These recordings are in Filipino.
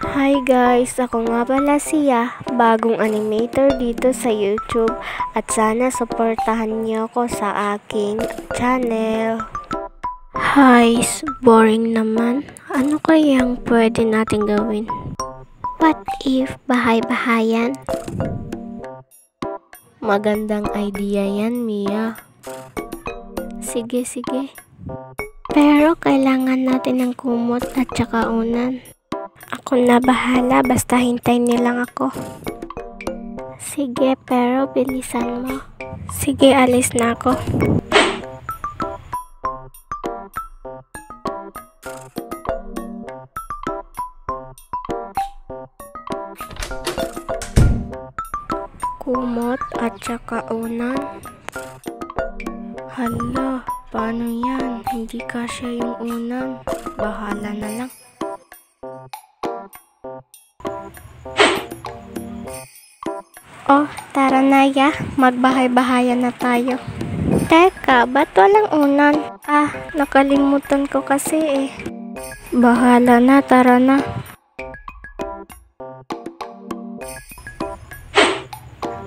Hi guys! Ako nga pala siya, bagong animator dito sa YouTube at sana suportahan niyo ako sa aking channel. Hi! Boring naman. Ano kayang pwede natin gawin? What if bahay-bahayan? Magandang idea yan, Mia. Sige. Pero kailangan natin ng kumot at saka unan. Ako na bahala, basta hintayin niyo lang ako. Sige, pero bilisan mo. Sige, alis na ako. Kumot at saka unan. Hala, paano yan? Hindi kasya yung unan. Bahala na lang. Oh, tara na ya. Magbahay-bahayan na tayo. Teka, ba't walang unan? Nakalimutan ko kasi eh. Bahala na, tara na.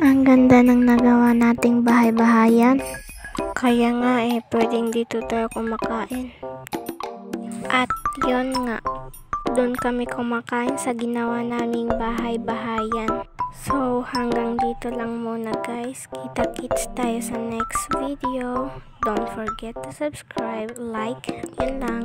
Ang ganda ng nagawa nating bahay-bahayan. Kaya nga eh, pwedeng dito tayo kumakain. At yun nga, doon kami kumakain sa ginawa naming bahay-bahayan. So, hanggang dito lang muna guys. Kita-kits tayo sa next video. Don't forget to subscribe, like, yun lang.